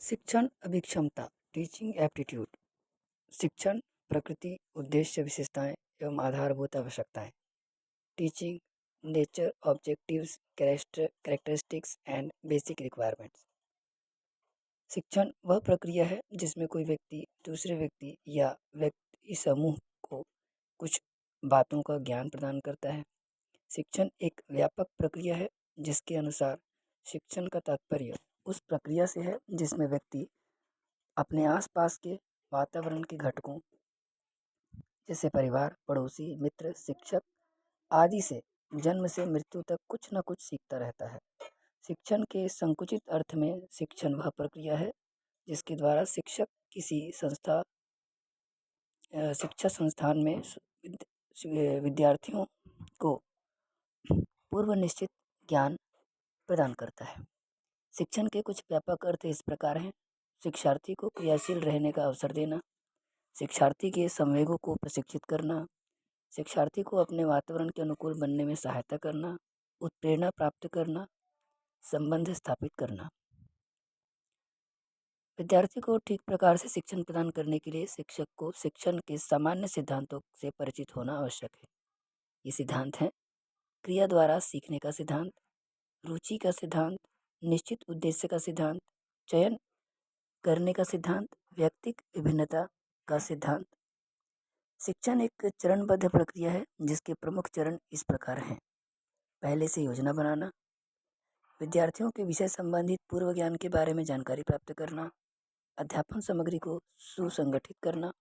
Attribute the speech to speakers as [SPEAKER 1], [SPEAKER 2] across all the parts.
[SPEAKER 1] शिक्षण अभिक्षमता teaching aptitude. शिक्षण प्रकृति उद्देश्य विशेषताएं एवं आधारभूत आवश्यकताएं। Teaching nature objectives characteristics and basic requirements. शिक्षण वह प्रक्रिया है जिसमें कोई व्यक्ति दूसरे व्यक्ति या व्यक्ति समूह को कुछ बातों का ज्ञान प्रदान करता है। शिक्षण एक व्यापक प्रक्रिया है जिसके अनुसार शिक्षण का तात्पर्य उस प्रक्रिया से है जिसमें व्यक्ति अपने आसपास के वातावरण के घटकों जैसे परिवार, पड़ोसी, मित्र, शिक्षक आदि से जन्म से मृत्यु तक कुछ न कुछ सीखता रहता है। शिक्षण के संकुचित अर्थ में शिक्षण वह प्रक्रिया है जिसके द्वारा शिक्षक किसी शिक्षा संस्थान में विद्यार्थियों को पूर्व निश्चित ज्ञान प्रदान करता है। शिक्षण के कुछ व्यापक अर्थ इस प्रकार हैं। शिक्षार्थी को क्रियाशील रहने का अवसर देना, शिक्षार्थी के संवेगों को प्रशिक्षित करना, शिक्षार्थी को अपने वातावरण के अनुकूल बनने में सहायता करना, उत्प्रेरणा प्राप्त करना, संबंध स्थापित करना। विद्यार्थी को ठीक प्रकार से शिक्षण प्रदान करने के लिए शिक्षक को शिक्षण के सामान्य सिद्धांतों से परिचित होना आवश्यक है। ये सिद्धांत हैं: क्रिया द्वारा सीखने का सिद्धांत, रुचि का सिद्धांत, निश्चित उद्देश्य का सिद्धांत, चयन करने का सिद्धांत, व्यक्तिक विभिन्नता का सिद्धांत। शिक्षण एक चरणबद्ध प्रक्रिया है जिसके प्रमुख चरण इस प्रकार हैं। पहले से योजना बनाना, विद्यार्थियों के विषय संबंधित पूर्व ज्ञान के बारे में जानकारी प्राप्त करना, अध्यापन सामग्री को सुसंगठित करना,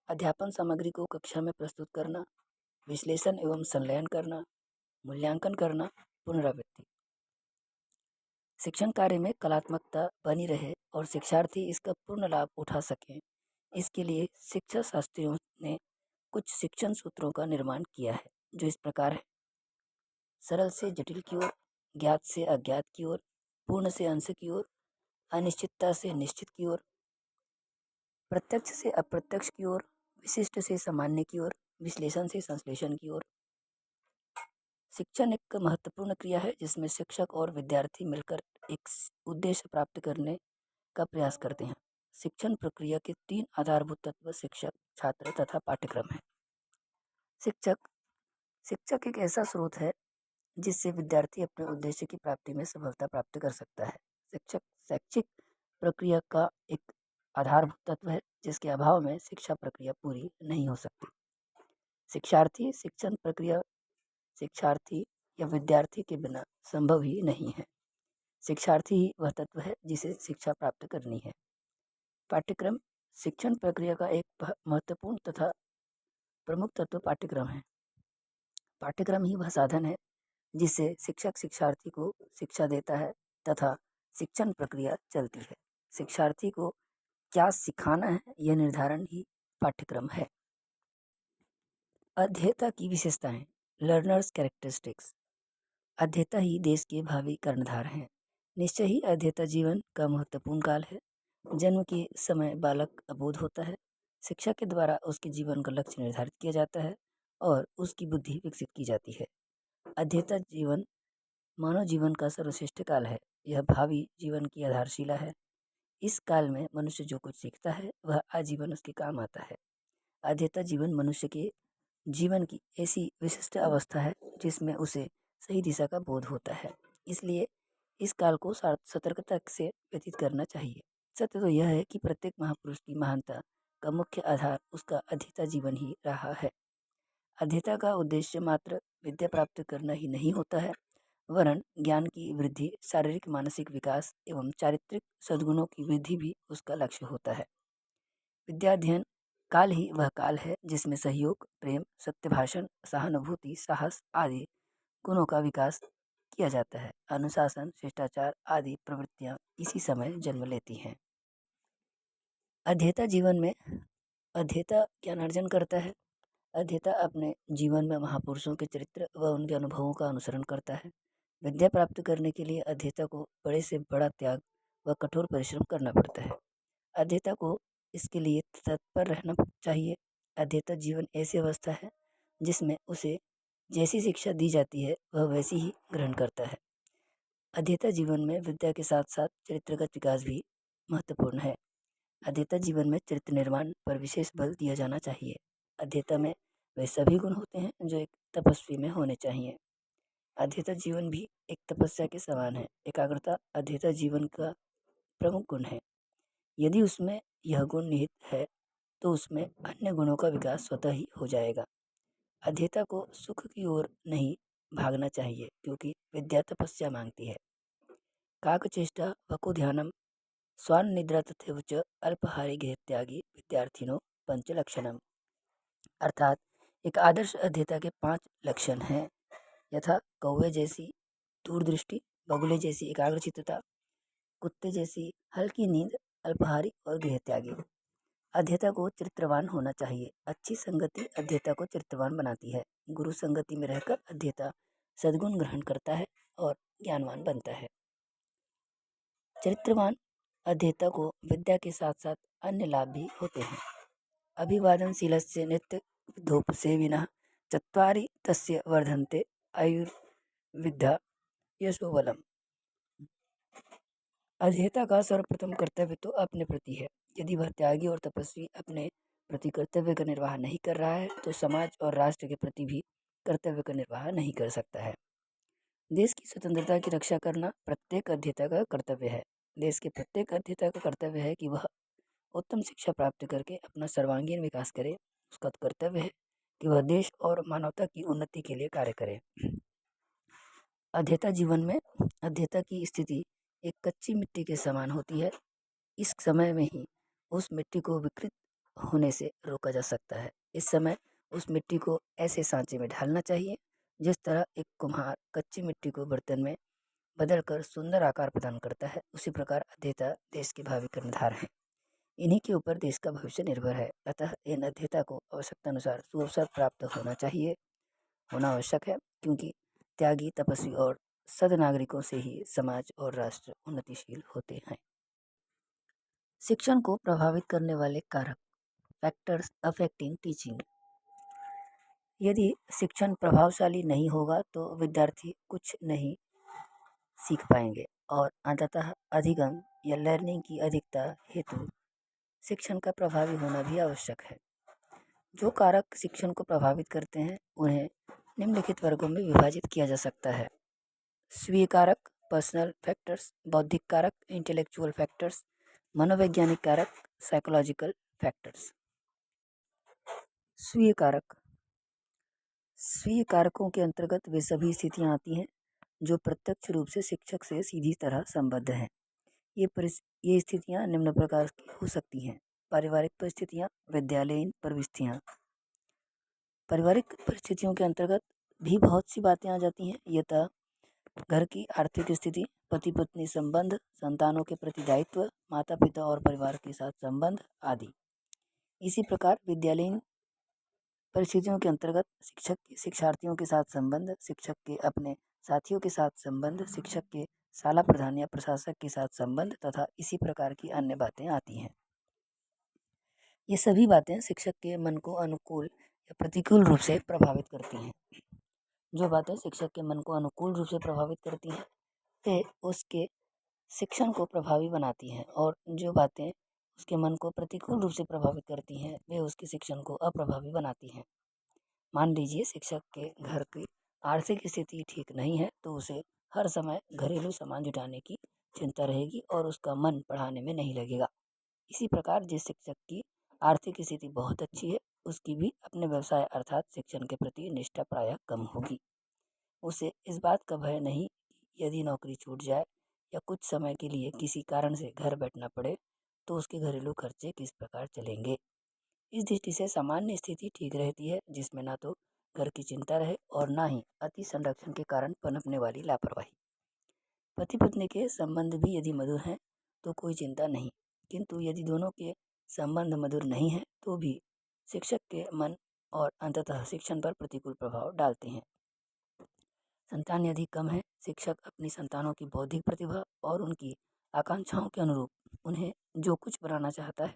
[SPEAKER 1] अध्यापन सामग्री को कक्षा में प्रस्तुत करना, विश्लेषण एवं संलयन करना, मूल्यांकन करना, पुनरावृत्ति। शिक्षण कार्य में कलात्मकता बनी रहे और शिक्षार्थी इसका पूर्ण लाभ उठा सकें, इसके लिए शिक्षा शास्त्रियों ने कुछ शिक्षण सूत्रों का निर्माण किया है जो इस प्रकार है: सरल से जटिल की ओर, ज्ञात से अज्ञात की ओर, पूर्ण से अंश की ओर, अनिश्चितता से निश्चित की ओर, प्रत्यक्ष से अप्रत्यक्ष की ओर, विशिष्ट से सामान्य की ओर, विश्लेषण से संश्लेषण की ओर। शिक्षण एक महत्वपूर्ण क्रिया है जिसमें शिक्षक और विद्यार्थी मिलकर एक उद्देश्य प्राप्त करने का प्रयास करते हैं। शिक्षण प्रक्रिया के 3 आधारभूत तत्व शिक्षक, छात्र तथा पाठ्यक्रम है। शिक्षक एक ऐसा स्रोत है जिससे विद्यार्थी अपने उद्देश्य की प्राप्ति में सफलता प्राप्त कर सकता है। शिक्षक शैक्षिक प्रक्रिया का एक आधारभूत तत्व है जिसके अभाव में शिक्षा प्रक्रिया पूरी नहीं हो सकती। शिक्षार्थी शिक्षण प्रक्रिया शिक्षार्थी या विद्यार्थी के बिना संभव ही नहीं है। शिक्षार्थी ही वह तत्व है जिसे शिक्षा प्राप्त करनी है। पाठ्यक्रम शिक्षण प्रक्रिया का एक महत्वपूर्ण तथा प्रमुख तत्व पाठ्यक्रम है। पाठ्यक्रम ही वह साधन है जिससे शिक्षक शिक्षार्थी को शिक्षा देता है तथा शिक्षण प्रक्रिया चलती है। शिक्षार्थी को क्या सिखाना है यह निर्धारण ही पाठ्यक्रम है। अध्येता की विशेषताएं, लर्नर्स कैरेक्टरिस्टिक्स। अध्येता ही देश के भावी कर्णधार हैं। निश्चय ही अध्येता जीवन का महत्वपूर्ण काल है। जन्म के समय बालक अबोध होता है। शिक्षा के द्वारा उसके जीवन का लक्ष्य निर्धारित किया जाता है और उसकी बुद्धि विकसित की जाती है। अध्येता जीवन मानव जीवन का सर्वश्रेष्ठ काल है। यह भावी जीवन की आधारशिला है। इस काल में मनुष्य जो कुछ सीखता है वह आजीवन उसके काम आता है। अध्येता जीवन मनुष्य के जीवन की ऐसी विशिष्ट अवस्था है जिसमें उसे सही दिशा का बोध होता है। इसलिए इस काल को सतर्कता से व्यतीत करना चाहिए। सत्य तो यह है कि प्रत्येक महापुरुष की महानता का मुख्य आधार उसका अध्येता जीवन ही रहा है। अध्येता का उद्देश्य मात्र विद्या प्राप्त करना ही नहीं होता है, वरन ज्ञान की वृद्धि, शारीरिक मानसिक विकास एवं चारित्रिक सद्गुणों की वृद्धि भी उसका लक्ष्य होता है। विद्याध्ययन काल ही वह काल है जिसमें सहयोग, प्रेम, सत्य भाषण, सहानुभूति, साहस आदि गुणों का विकास किया जाता है। अनुशासन, शिष्टाचार आदि प्रवृत्तियां इसी समय जन्म लेती हैं। अध्येता जीवन में अध्येता ज्ञानार्जन करता है। अध्येता अपने जीवन में महापुरुषों के चरित्र व उनके अनुभवों का अनुसरण करता है। विद्या प्राप्त करने के लिए अध्येता को बड़े से बड़ा त्याग व कठोर परिश्रम करना पड़ता है। अध्येता को इसके लिए तत्पर रहना चाहिए। अध्येता जीवन ऐसी अवस्था है जिसमें उसे जैसी शिक्षा दी जाती है वह वैसी ही ग्रहण करता है। अध्येता जीवन में विद्या के साथ साथ चरित्रगत विकास भी महत्वपूर्ण है। अध्येता जीवन में चरित्र निर्माण पर विशेष बल दिया जाना चाहिए। अध्येता में वे सभी गुण होते हैं जो एक तपस्वी में होने चाहिए। अध्येता जीवन भी एक तपस्या के समान है। एकाग्रता अध्येता जीवन का प्रमुख गुण है। यदि उसमें यह गुण निहित है तो उसमें अन्य गुणों का विकास स्वतः ही हो जाएगा। अध्येता को सुख की ओर नहीं भागना चाहिए क्योंकि विद्या तपस्या मांगती है। काकचेष्टा वको ध्यानम स्वान निद्रा तथैव च अल्पहारी गृहत्यागी विद्यार्थिनो पंचलक्षणम। अर्थात एक आदर्श अध्येता के 5 लक्षण हैं, यथा कौवे जैसी दूरदृष्टि, बगुले जैसी एकाग्रचित्तता, कुत्ते जैसी हल्की नींद, अल्पाहारी और गृहत्यागी। अध्येता को चरित्रवान होना चाहिए। अच्छी संगति अध्येता को चरित्रवान बनाती है। गुरु संगति में रहकर अध्येता सद्गुण ग्रहण करता है और ज्ञानवान बनता है। चरित्रवान अध्येता को विद्या के साथ साथ अन्य लाभ भी होते हैं। अभिवादनशीलस्य नित्य धूपसेविनः चत्वारि तस्य वर्धन्ते आयुर्विद्या यशोबलम्। अध्येता का सर्वप्रथम कर्तव्य तो अपने प्रति है। यदि वह त्यागी और तपस्वी अपने प्रति कर्तव्य का निर्वाह नहीं कर रहा है तो समाज और राष्ट्र के प्रति भी कर्तव्य का निर्वाह नहीं कर सकता है। देश की स्वतंत्रता की रक्षा करना प्रत्येक अध्येता का कर्तव्य है। देश के प्रत्येक अध्येता का कर्तव्य है कि वह उत्तम शिक्षा प्राप्त करके अपना सर्वांगीण विकास करे। उसका कर्तव्य है कि वह देश और मानवता की उन्नति के लिए कार्य करे। अध्येता जीवन में अध्येता की स्थिति एक कच्ची मिट्टी के समान होती है। इस समय में ही उस मिट्टी को विकृत होने से रोका जा सकता है। इस समय उस मिट्टी को ऐसे सांचे में ढालना चाहिए जिस तरह एक कुम्हार कच्ची मिट्टी को बर्तन में बदलकर सुंदर आकार प्रदान करता है, उसी प्रकार अध्येता देश के भावी कर्णधार हैं। इन्हीं के ऊपर देश का भविष्य निर्भर है। अतः इन अध्येता को आवश्यकता अनुसार सुअवसर प्राप्त होना आवश्यक है, क्योंकि त्यागी, तपस्वी और सद्नागरिकों से ही समाज और राष्ट्र उन्नतिशील होते हैं। शिक्षण को प्रभावित करने वाले कारक, फैक्टर्स अफेक्टिंग टीचिंग। यदि शिक्षण प्रभावशाली नहीं होगा तो विद्यार्थी कुछ नहीं सीख पाएंगे और अंततः अधिगम या लर्निंग की अधिकता हेतु शिक्षण का प्रभावी होना भी आवश्यक है। जो कारक शिक्षण को प्रभावित करते हैं उन्हें निम्नलिखित वर्गों में विभाजित किया जा सकता है। स्वीय कारक, पर्सनल फैक्टर्स, बौद्धिक कारक, इंटेलेक्चुअल फैक्टर्स, मनोवैज्ञानिक कारक, साइकोलॉजिकल फैक्टर्स। स्वीय कारक। स्वीय कारकों के अंतर्गत वे सभी स्थितियां आती हैं जो प्रत्यक्ष रूप से शिक्षक से सीधी तरह संबद्ध हैं। ये स्थितियां निम्न प्रकार की हो सकती हैं। पारिवारिक परिस्थितियां, विद्यालयीन परिस्थितियां। पारिवारिक परिस्थितियों के अंतर्गत भी बहुत सी बातें आ जाती हैं, यथा घर की आर्थिक स्थिति, पति पत्नी संबंध, संतानों के प्रति दायित्व, माता पिता और परिवार के साथ संबंध आदि। इसी प्रकार विद्यालयीन परिस्थितियों के अंतर्गत शिक्षक के शिक्षार्थियों के साथ संबंध, शिक्षक के अपने साथियों के साथ संबंध, शिक्षक के शाला प्रधान या प्रशासक के साथ संबंध तथा इसी प्रकार की अन्य बातें आती हैं। ये सभी बातें शिक्षक के मन को अनुकूल या प्रतिकूल रूप से प्रभावित करती हैं। जो बातें शिक्षक के मन को अनुकूल रूप से प्रभावित करती हैं वे उसके शिक्षण को प्रभावी बनाती हैं, और जो बातें उसके मन को प्रतिकूल रूप से प्रभावित करती हैं वे उसके शिक्षण को अप्रभावी बनाती हैं। मान लीजिए शिक्षक के घर की आर्थिक स्थिति ठीक नहीं है तो उसे हर समय घरेलू सामान जुटाने की चिंता रहेगी और उसका मन पढ़ाने में नहीं लगेगा। इसी प्रकार जिस शिक्षक की आर्थिक स्थिति बहुत अच्छी है उसकी भी अपने व्यवसाय अर्थात शिक्षण के प्रति निष्ठा प्रायः कम होगी। उसे इस बात का भय नहीं कि यदि नौकरी छूट जाए या कुछ समय के लिए किसी कारण से घर बैठना पड़े तो उसके घरेलू खर्चे किस प्रकार चलेंगे। इस दृष्टि से सामान्य स्थिति ठीक रहती है जिसमें ना तो घर की चिंता रहे और ना ही अति संरक्षण के कारण पनपने वाली लापरवाही। पति पत्नी के संबंध भी यदि मधुर हैं तो कोई चिंता नहीं, किंतु यदि दोनों के संबंध मधुर नहीं हैं तो भी शिक्षक के मन और अंततः शिक्षण पर प्रतिकूल प्रभाव डालते हैं। संतान यदि कम है, शिक्षक अपनी संतानों की बौद्धिक प्रतिभा और उनकी आकांक्षाओं के अनुरूप उन्हें जो कुछ बनाना चाहता है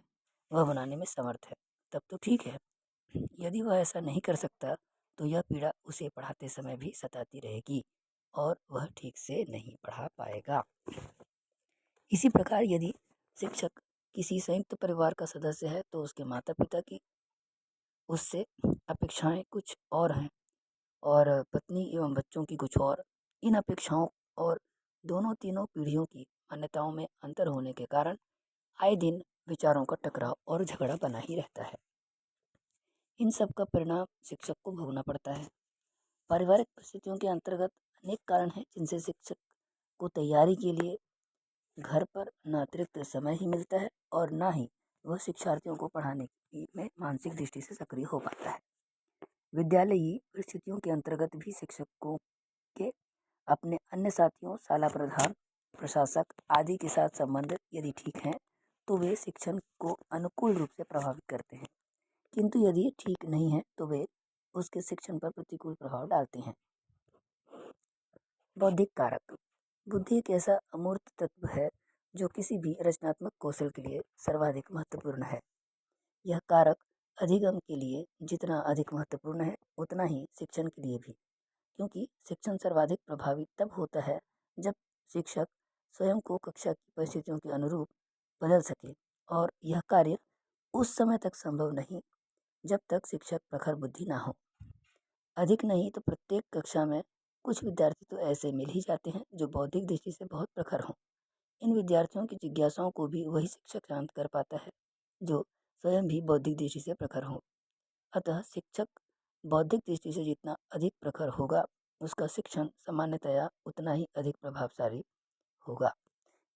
[SPEAKER 1] वह बनाने में समर्थ है, तब तो ठीक है। यदि वह ऐसा नहीं कर सकता तो यह पीड़ा उसे पढ़ाते समय भी सताती रहेगी और वह ठीक से नहीं पढ़ा पाएगा। इसी प्रकार यदि शिक्षक किसी संयुक्त परिवार का सदस्य है तो उसके माता पिता की उससे अपेक्षाएं कुछ और हैं और पत्नी एवं बच्चों की कुछ और। इन अपेक्षाओं और दोनों तीनों पीढ़ियों की मान्यताओं में अंतर होने के कारण आए दिन विचारों का टकराव और झगड़ा बना ही रहता है। इन सब का परिणाम शिक्षक को भोगना पड़ता है। पारिवारिक परिस्थितियों के अंतर्गत अनेक कारण हैं जिनसे शिक्षक को तैयारी के लिए घर पर न अतिरिक्त समय ही मिलता है और ना ही वह शिक्षार्थियों को पढ़ाने में मानसिक दृष्टि से सक्रिय हो पाता है। विद्यालयी परिस्थितियों के अंतर्गत भी शिक्षकों के अपने अन्य साथियों, शाला प्रधान, प्रशासक आदि के साथ संबंध यदि ठीक हैं तो वे शिक्षण को अनुकूल रूप से प्रभावित करते हैं, किंतु यदि ठीक नहीं है तो वे उसके शिक्षण पर प्रतिकूल प्रभाव डालते हैं। बौद्धिक कारक। बुद्धि एक ऐसा अमूर्त तत्व है जो किसी भी रचनात्मक कौशल के लिए सर्वाधिक महत्वपूर्ण है। यह कारक अधिगम के लिए जितना अधिक महत्वपूर्ण है उतना ही शिक्षण के लिए भी, क्योंकि शिक्षण सर्वाधिक प्रभावी तब होता है जब शिक्षक स्वयं को कक्षा की परिस्थितियों के अनुरूप बदल सके, और यह कार्य उस समय तक संभव नहीं जब तक शिक्षक प्रखर बुद्धि ना हो। अधिक नहीं तो प्रत्येक कक्षा में कुछ विद्यार्थी तो ऐसे मिल ही जाते हैं जो बौद्धिक दृष्टि से बहुत प्रखर हों। इन विद्यार्थियों की जिज्ञासाओं को भी वही शिक्षक शांत कर पाता है जो स्वयं भी बौद्धिक दृष्टि से प्रखर हो। अतः शिक्षक बौद्धिक दृष्टि से जितना अधिक प्रखर होगा उसका शिक्षण सामान्यतया उतना ही अधिक प्रभावशाली होगा।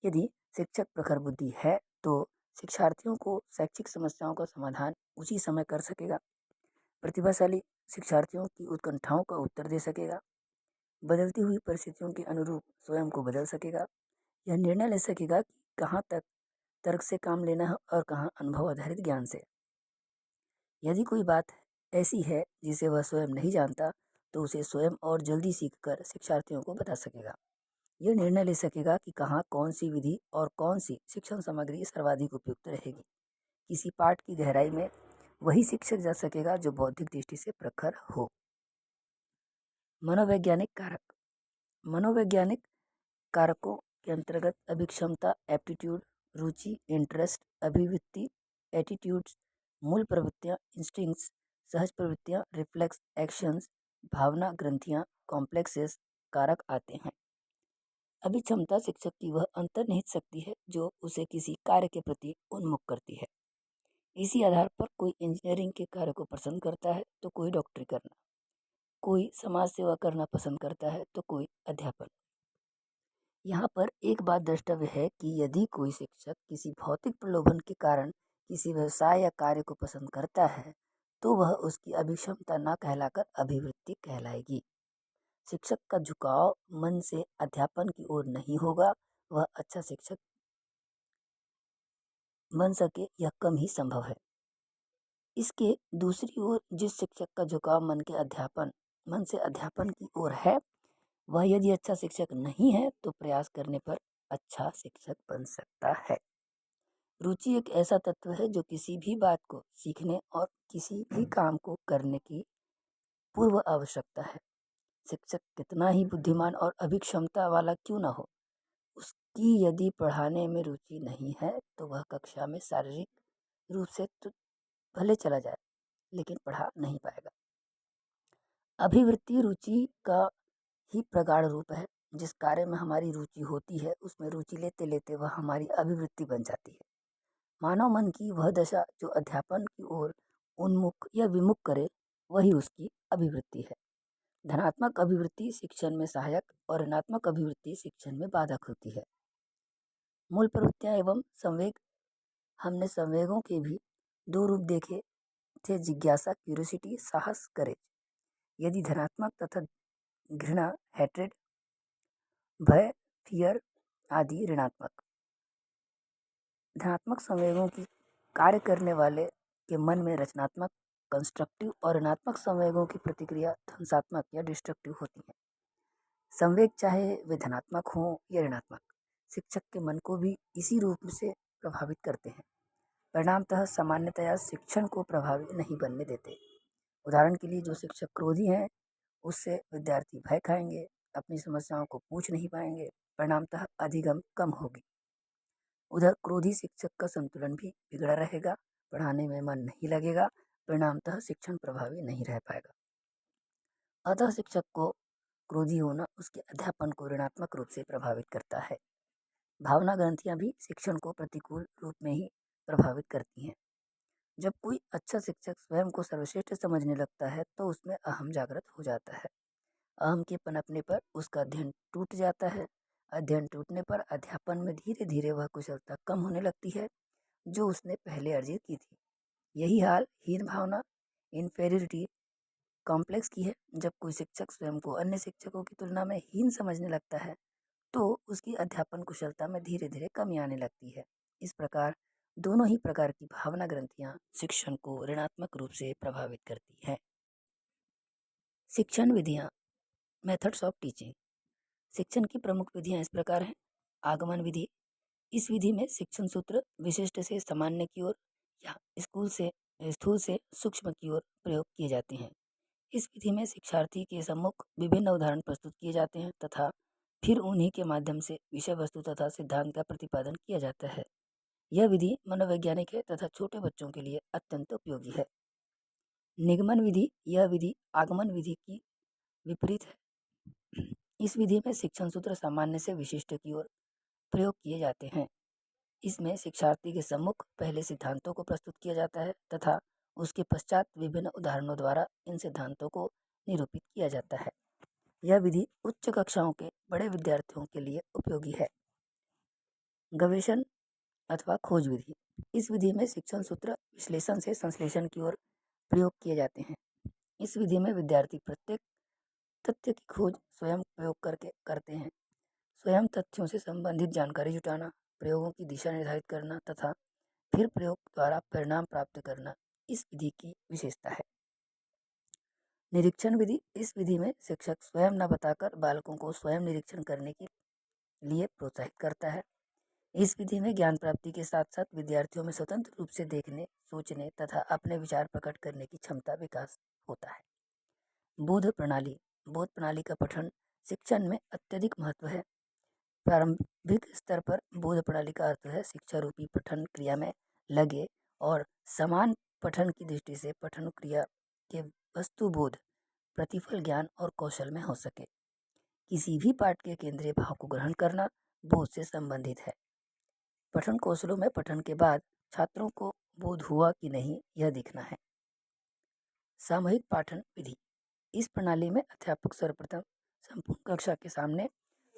[SPEAKER 1] यदि शिक्षक प्रखर बुद्धि है तो शिक्षार्थियों को शैक्षिक समस्याओं का समाधान उसी समय कर सकेगा, प्रतिभाशाली शिक्षार्थियों की उत्कंठाओं का उत्तर दे सकेगा, बदलती हुई परिस्थितियों के अनुरूप स्वयं को बदल सकेगा, यह निर्णय ले सकेगा कि कहाँ तक तर्क से काम लेना है और कहाँ अनुभव आधारित ज्ञान से। यदि कोई बात ऐसी है जिसे वह स्वयं नहीं जानता तो उसे स्वयं और जल्दी सीखकर शिक्षार्थियों को बता सकेगा। यह निर्णय ले सकेगा कि कहाँ कौन सी विधि और कौन सी शिक्षण सामग्री सर्वाधिक उपयुक्त रहेगी। किसी पाठ की गहराई में वही शिक्षक जा सकेगा जो बौद्धिक दृष्टि से प्रखर हो। मनोवैज्ञानिक कारक। मनोवैज्ञानिक कारकों के अंतर्गत अभिक्षमता, एप्टीट्यूड, रुचि, इंटरेस्ट, अभिवृत्ति, एटीट्यूड्स, मूल प्रवृत्तियाँ, इंस्टिंक्ट्स, सहज प्रवृत्तियाँ, रिफ्लेक्स एक्शंस, भावना ग्रंथियाँ, कॉम्प्लेक्सेस कारक आते हैं। अभिक्षमता शिक्षक की वह अंतर्निहित शक्ति है जो उसे किसी कार्य के प्रति उन्मुख करती है। इसी आधार पर कोई इंजीनियरिंग के कार्य को पसंद करता है तो कोई डॉक्टरी करना, कोई समाज सेवा करना पसंद करता है तो कोई अध्यापन। यहाँ पर एक बात द्रष्टव्य है कि यदि कोई शिक्षक किसी भौतिक प्रलोभन के कारण किसी व्यवसाय या कार्य को पसंद करता है तो वह उसकी अभिक्षमता न कहलाकर अभिवृत्ति कहलाएगी। शिक्षक का झुकाव मन से अध्यापन की ओर नहीं होगा, वह अच्छा शिक्षक बन सके यह कम ही संभव है। इसके दूसरी ओर जिस शिक्षक का झुकाव मन से अध्यापन की ओर है वह यदि अच्छा शिक्षक नहीं है तो प्रयास करने पर अच्छा शिक्षक बन सकता है। रुचि एक ऐसा तत्व है जो किसी भी बात को सीखने और किसी भी काम को करने की पूर्व आवश्यकता है। शिक्षक कितना ही बुद्धिमान और अभिक्षमता वाला क्यों न हो, उसकी यदि पढ़ाने में रुचि नहीं है तो वह कक्षा में शारीरिक रूप से तो भले चला जाए लेकिन पढ़ा नहीं पाएगा। अभिवृत्ति रुचि का ही प्रगाढ़ रूप है। जिस कार्य में हमारी रुचि होती है उसमें रुचि लेते लेते वह हमारी अभिवृत्ति बन जाती है। मानव मन की वह दशा जो अध्यापन की ओर उन्मुख या विमुख करे वही उसकी अभिवृत्ति है। धनात्मक अभिवृत्ति शिक्षण में सहायक और ऋणात्मक अभिवृत्ति शिक्षण में बाधक होती है। मूल प्रवृत्तियाँ एवं संवेग। हमने संवेगों के भी दो रूप देखे थे, जिज्ञासा क्यूरियोसिटी, साहस करेज। यदि धनात्मक तथा घृणा हैट्रेड, भय फियर आदि ऋणात्मक। धनात्मक संवेगों की कार्य करने वाले के मन में रचनात्मक कंस्ट्रक्टिव और ऋणात्मक संवेगों की प्रतिक्रिया ध्वंसात्मक या डिस्ट्रक्टिव होती है। संवेग चाहे वे धनात्मक हों या ऋणात्मक शिक्षक के मन को भी इसी रूप से प्रभावित करते हैं। परिणामतः सामान्यतया शिक्षण को प्रभावी नहीं बनने देते। उदाहरण के लिए जो शिक्षक क्रोधी हैं उससे विद्यार्थी भय खाएंगे, अपनी समस्याओं को पूछ नहीं पाएंगे, परिणामतः अधिगम कम होगी। उधर क्रोधी शिक्षक का संतुलन भी बिगड़ा रहेगा, पढ़ाने में मन नहीं लगेगा, परिणामतः शिक्षण प्रभावी नहीं रह पाएगा। अतः शिक्षक को क्रोधी होना उसके अध्यापन को ऋणात्मक रूप से प्रभावित करता है। भावना ग्रंथियां भी शिक्षण को प्रतिकूल रूप में ही प्रभावित करती हैं। जब कोई अच्छा शिक्षक स्वयं को सर्वश्रेष्ठ समझने लगता है तो उसमें अहम जागृत हो जाता है। अहम के पनपने पर उसका अध्ययन टूट जाता है। अध्ययन टूटने पर अध्यापन में धीरे धीरे वह कुशलता कम होने लगती है जो उसने पहले अर्जित की थी। यही हाल हीन भावना इन्फेरिटी कॉम्प्लेक्स की है। जब कोई शिक्षक स्वयं को अन्य शिक्षकों की तुलना में हीन समझने लगता है तो उसकी अध्यापन कुशलता में धीरे धीरे कमी आने लगती है। इस प्रकार दोनों ही प्रकार की भावना ग्रंथियां शिक्षण को ऋणात्मक रूप से प्रभावित करती हैं। शिक्षण विधियां, मेथड्स ऑफ टीचिंग। शिक्षण की प्रमुख विधियां इस प्रकार हैं। आगमन विधि। इस विधि में शिक्षण सूत्र विशिष्ट से सामान्य की ओर या स्थूल से सूक्ष्म की ओर प्रयोग किए जाते हैं। इस विधि में शिक्षार्थी के सम्मुख विभिन्न उदाहरण प्रस्तुत किए जाते हैं तथा फिर उन्हीं के माध्यम से विषय वस्तु तथा सिद्धांत का प्रतिपादन किया जाता है। यह विधि मनोवैज्ञानिक है तथा छोटे बच्चों के लिए अत्यंत उपयोगी है। निगमन विधि। यह विधि आगमन विधि की विपरीत है। इस विधि में शिक्षण सूत्र सामान्य से विशिष्ट की ओर प्रयोग किए जाते हैं। इसमें शिक्षार्थी के सम्मुख पहले सिद्धांतों को प्रस्तुत किया जाता है तथा उसके पश्चात विभिन्न उदाहरणों द्वारा इन सिद्धांतों को निरूपित किया जाता है। यह विधि उच्च कक्षाओं के बड़े विद्यार्थियों के लिए उपयोगी है। गवेषण अथवा खोज विधि। इस विधि में शिक्षण सूत्र विश्लेषण से संश्लेषण की ओर प्रयोग किए जाते हैं। इस विधि में विद्यार्थी प्रत्येक तथ्य की खोज स्वयं प्रयोग करके करते हैं। स्वयं तथ्यों से संबंधित जानकारी जुटाना, प्रयोगों की दिशा निर्धारित करना तथा फिर प्रयोग द्वारा परिणाम प्राप्त करना इस विधि की विशेषता है। निरीक्षण विधि। इस विधि में शिक्षक स्वयं न बताकर बालकों को स्वयं निरीक्षण करने के लिए प्रोत्साहित करता है। इस विधि में ज्ञान प्राप्ति के साथ साथ विद्यार्थियों में स्वतंत्र रूप से देखने, सोचने तथा अपने विचार प्रकट करने की क्षमता विकास होता है। बोध प्रणाली। बोध प्रणाली का पठन शिक्षण में अत्यधिक महत्व है। प्रारंभिक स्तर पर बोध प्रणाली का अर्थ है शिक्षा रूपी पठन क्रिया में लगे और समान पठन की दृष्टि से पठन क्रिया के वस्तु बोध, प्रतिफल ज्ञान और कौशल में हो सके। किसी भी पाठ के केंद्रीय भाव को ग्रहण करना बोध से संबंधित है। पठन कौशलों में पठन के बाद छात्रों को बोध हुआ कि नहीं यह देखना है। सामूहिक पाठन विधि। इस प्रणाली में अध्यापक सर्वप्रथम संपूर्ण कक्षा के सामने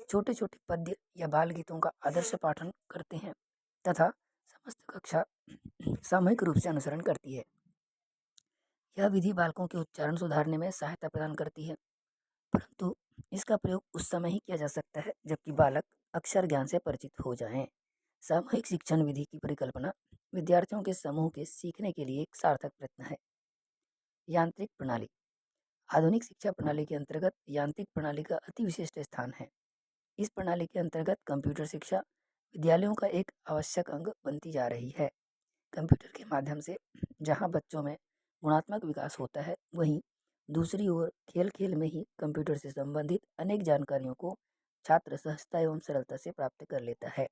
[SPEAKER 1] छोटे छोटे पद्य या बाल गीतों का आदर्श पाठन करते हैं तथा समस्त कक्षा सामूहिक रूप से अनुसरण करती है। यह विधि बालकों के उच्चारण सुधारने में सहायता प्रदान करती है, परंतु इसका प्रयोग उस समय ही किया जा सकता है जबकि बालक अक्षर ज्ञान से परिचित हो जाएं। सामूहिक शिक्षण विधि की परिकल्पना विद्यार्थियों के समूह के सीखने के लिए एक सार्थक प्रयत्न है। यांत्रिक प्रणाली। आधुनिक शिक्षा प्रणाली के अंतर्गत यांत्रिक प्रणाली का अति विशिष्ट स्थान है। इस प्रणाली के अंतर्गत कंप्यूटर शिक्षा विद्यालयों का एक आवश्यक अंग बनती जा रही है। कंप्यूटर के माध्यम से जहां बच्चों में गुणात्मक विकास होता है, वहीं दूसरी ओर खेल खेल में ही कंप्यूटर से संबंधित अनेक जानकारियों को छात्र सहजता एवं सरलता से प्राप्त कर लेता है।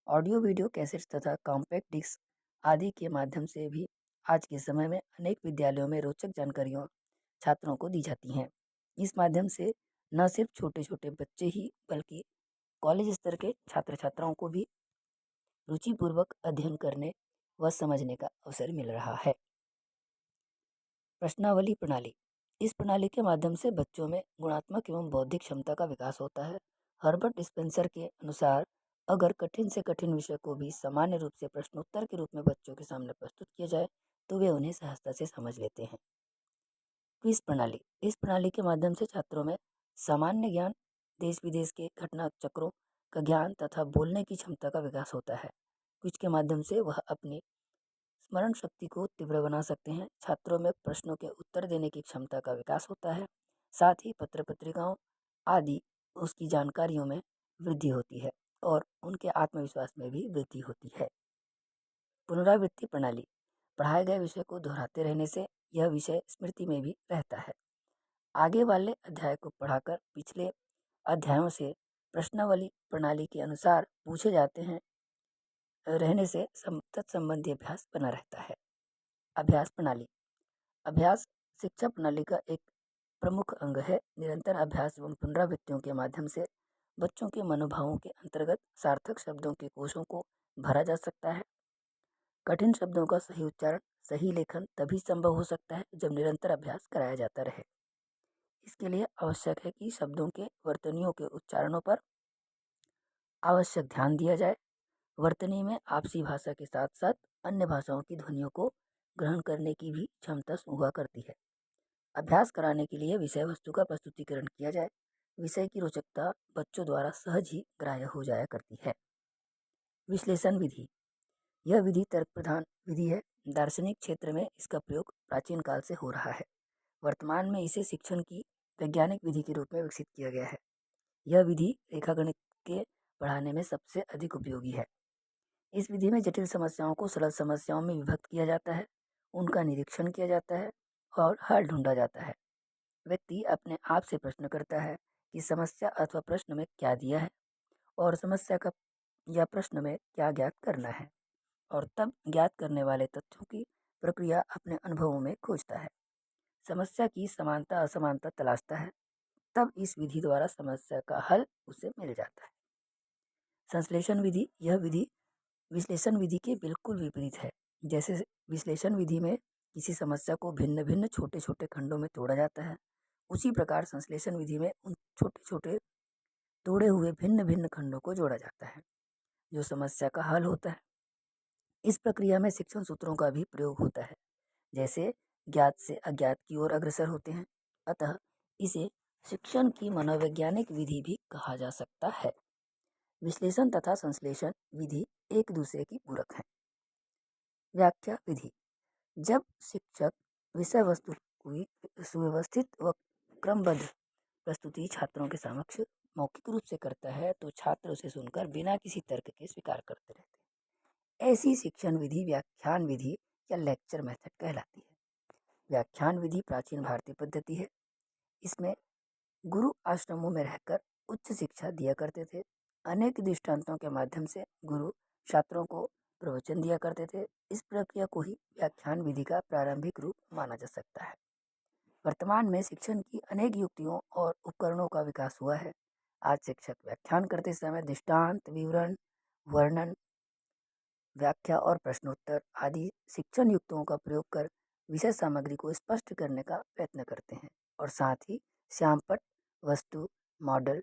[SPEAKER 1] ऑडियो वीडियो कैसेट्स तथा कॉम्पैक्ट डिस्क आदि के माध्यम से भी आज के समय में अनेक विद्यालयों में रोचक जानकारियाँ छात्रों को दी जाती हैं। इस माध्यम से न सिर्फ छोटे छोटे बच्चे ही बल्कि कॉलेज स्तर के छात्र छात्राओं को भी रुचिपूर्वक अध्ययन करने व समझने का अवसर मिल रहा है। प्रश्नावली प्रणाली। इस प्रणाली के माध्यम से बच्चों में गुणात्मक एवं बौद्धिक क्षमता का विकास होता है। हर्बर्ट स्पेंसर के अनुसार अगर कठिन से कठिन विषय को भी सामान्य रूप से प्रश्नोत्तर के रूप में बच्चों के सामने प्रस्तुत किया जाए तो वे उन्हें सहजता से समझ लेते हैं। क्विज प्रणाली। इस प्रणाली के माध्यम से छात्रों में सामान्य ज्ञान, देश विदेश के घटना चक्रों का ज्ञान तथा बोलने की क्षमता का विकास होता है। क्विज के माध्यम से वह अपनी स्मरण शक्ति को तीव्र बना सकते हैं। छात्रों में प्रश्नों के उत्तर देने की क्षमता का विकास होता है। साथ ही पत्र पत्रिकाओं आदि उसकी जानकारियों में वृद्धि होती है और उनके आत्मविश्वास में भी वृद्धि होती है। पुनरावृत्ति प्रणाली। पढ़ाए गए विषय को दोहराते रहने से यह विषय स्मृति में भी रहता है। आगे वाले अध्याय को पढ़ाकर पिछले अध्यायों से प्रश्नावली प्रणाली के अनुसार पूछे जाते हैं रहने से तत्संबंधी अभ्यास बना रहता है। अभ्यास प्रणाली। अभ्यास शिक्षा प्रणाली का एक प्रमुख अंग है। निरंतर अभ्यास एवं पुनरावृत्तियों के माध्यम से बच्चों के मनोभावों के अंतर्गत सार्थक शब्दों के कोशों को भरा जा सकता है। कठिन शब्दों का सही उच्चारण, सही लेखन तभी संभव हो सकता है जब निरंतर अभ्यास कराया जाता रहे। इसके लिए आवश्यक है कि शब्दों के वर्तनियों के उच्चारणों पर आवश्यक ध्यान दिया जाए। वर्तनी में आपसी भाषा के साथ साथ अन्य भाषाओं की ध्वनियों को ग्रहण करने की भी क्षमता हुआ करती है। अभ्यास कराने के लिए विषय वस्तु का प्रस्तुतिकरण किया जाए। विषय की रोचकता बच्चों द्वारा सहज ही ग्राह्य हो जाया करती है। विश्लेषण विधि। यह विधि तर्क प्रधान विधि है। दार्शनिक क्षेत्र में इसका प्रयोग प्राचीन काल से हो रहा है। वर्तमान में इसे शिक्षण की वैज्ञानिक विधि के रूप में विकसित किया गया है। यह विधि रेखागणित के पढ़ाने में सबसे अधिक उपयोगी है। इस विधि में जटिल समस्याओं को सरल समस्याओं में विभक्त किया जाता है, उनका निरीक्षण किया जाता है और हल ढूंढा जाता है। व्यक्ति अपने आप से प्रश्न करता है कि समस्या अथवा प्रश्न में क्या दिया है और समस्या का या प्रश्न में क्या ज्ञात करना है, और तब ज्ञात करने वाले तथ्यों की प्रक्रिया अपने अनुभवों में खोजता है। समस्या की समानता असमानता तलाशता है, तब इस विधि द्वारा समस्या का हल उसे मिल जाता है। संश्लेषण विधि। यह विधि विश्लेषण विधि के बिल्कुल विपरीत है। जैसे विश्लेषण विधि में किसी समस्या को भिन्न भिन्न छोटे छोटे खंडों में तोड़ा जाता है, उसी प्रकार संश्लेषण विधि में उन छोटे छोटे तोड़े हुए भिन्न भिन्न खंडों को जोड़ा जाता है, जो समस्या का हल होता है। इस प्रक्रिया में शिक्षण सूत्रों का भी प्रयोग होता है, जैसे ज्ञात से अज्ञात की ओर अग्रसर होते हैं। अतः इसे शिक्षण की मनोवैज्ञानिक विधि भी कहा जा सकता है। विश्लेषण तथा संश्लेषण विधि एक दूसरे की पूरक हैं। व्याख्या विधि। जब शिक्षक विषय वस्तु की सुव्यवस्थित व क्रमबद्ध प्रस्तुति छात्रों के समक्ष मौखिक रूप से करता है तो छात्र उसे सुनकर बिना किसी तर्क के स्वीकार करते रहते हैं। ऐसी शिक्षण विधि व्याख्यान विधि या लेक्चर मेथड कहलाती है। व्याख्यान विधि प्राचीन भारतीय पद्धति है। इसमें गुरु आश्रमों में रहकर उच्च शिक्षा दिया करते थे। अनेक दृष्टांतों के माध्यम से गुरु छात्रों को प्रवचन दिया करते थे। इस प्रक्रिया को ही व्याख्यान विधि का प्रारंभिक रूप माना जा सकता है। वर्तमान में शिक्षण की अनेक युक्तियों और उपकरणों का विकास हुआ है। आज शिक्षक व्याख्यान करते समय दृष्टांत, विवरण, वर्णन, व्याख्या और प्रश्नोत्तर आदि शिक्षण युक्तियों का प्रयोग कर विषय सामग्री को स्पष्ट करने का प्रयत्न करते हैं, और साथ ही श्यामपट्ट, वस्तु, मॉडल,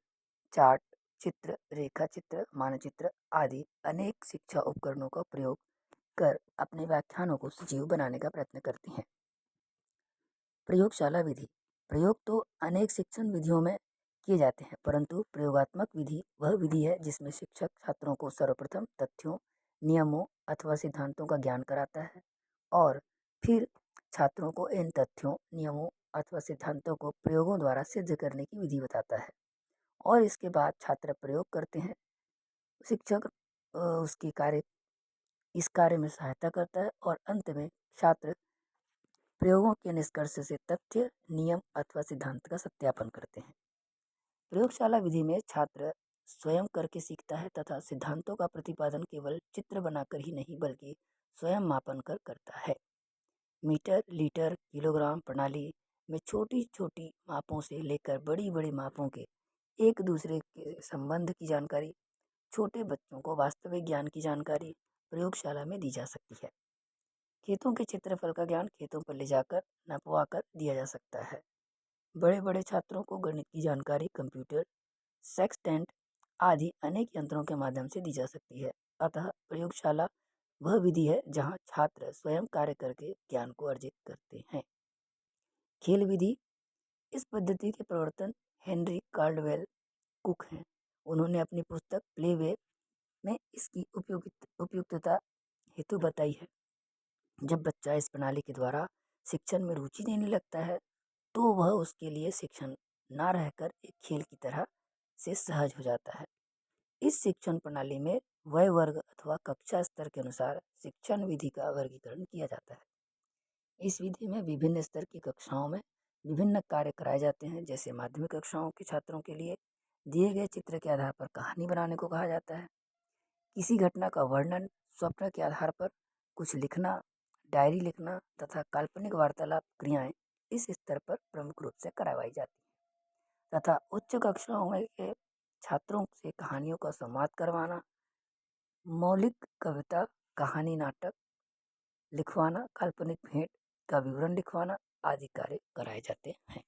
[SPEAKER 1] चार्ट, चित्र, रेखा चित्र, मानचित्र आदि अनेक शिक्षा उपकरणों का प्रयोग कर अपने व्याख्यानों को सजीव बनाने का प्रयत्न करते हैं। प्रयोगशाला विधि। प्रयोग तो अनेक शिक्षण विधियों में किए जाते हैं, परंतु प्रयोगात्मक विधि वह विधि है जिसमें शिक्षक छात्रों को सर्वप्रथम तथ्यों, नियमों अथवा सिद्धांतों का ज्ञान कराता है और फिर छात्रों को इन तथ्यों, नियमों अथवा सिद्धांतों को प्रयोगों द्वारा सिद्ध करने की विधि बताता है, और इसके बाद छात्र प्रयोग करते हैं। शिक्षक उसकी कार्य इस कार्य में सहायता करता है और अंत में छात्र प्रयोगों के निष्कर्ष से तथ्य, नियम अथवा सिद्धांत का सत्यापन करते हैं। प्रयोगशाला विधि में छात्र स्वयं करके सीखता है तथा सिद्धांतों का प्रतिपादन केवल चित्र बनाकर ही नहीं बल्कि स्वयं मापन कर करता है। मीटर, लीटर, किलोग्राम प्रणाली में छोटी छोटी मापों से लेकर बड़ी बड़ी मापों के एक दूसरे के संबंध की जानकारी, छोटे बच्चों को वास्तविक ज्ञान की जानकारी प्रयोगशाला में दी जा सकती है। खेतों के क्षेत्रफल का ज्ञान खेतों पर ले जाकर नपवा कर दिया जा सकता है। बड़े बड़े छात्रों को गणित की जानकारी कंप्यूटर, सेक्सटेंट आदि अनेक यंत्रों के माध्यम से दी जा सकती है। अतः प्रयोगशाला वह विधि है जहाँ छात्र स्वयं कार्य करके ज्ञान को अर्जित करते हैं। खेल विधि। इस पद्धति के प्रवर्तन हेनरी कार्डवेल कुक हैं। उन्होंने अपनी पुस्तक प्लेवे में इसकी उपयुक्तता हेतु बताई है। जब बच्चा इस प्रणाली के द्वारा शिक्षण में रुचि लेने लगता है तो वह उसके लिए शिक्षण ना रहकर एक खेल की तरह से सहज हो जाता है। इस शिक्षण प्रणाली में वय वर्ग अथवा कक्षा स्तर के अनुसार शिक्षण विधि का वर्गीकरण किया जाता है। इस विधि में विभिन्न स्तर की कक्षाओं में विभिन्न कार्य कराए जाते हैं। जैसे माध्यमिक कक्षाओं के छात्रों के लिए दिए गए चित्र के आधार पर कहानी बनाने को कहा जाता है। किसी घटना का वर्णन, स्वप्न के आधार पर कुछ लिखना, डायरी लिखना तथा काल्पनिक वार्तालाप क्रियाएं इस स्तर पर प्रमुख रूप से करवाई जाती हैं तथा उच्च कक्षाओं में के छात्रों से कहानियों का संवाद करवाना, मौलिक कविता, कहानी, नाटक लिखवाना, काल्पनिक भेंट का विवरण लिखवाना आदि कार्य कराए जाते हैं।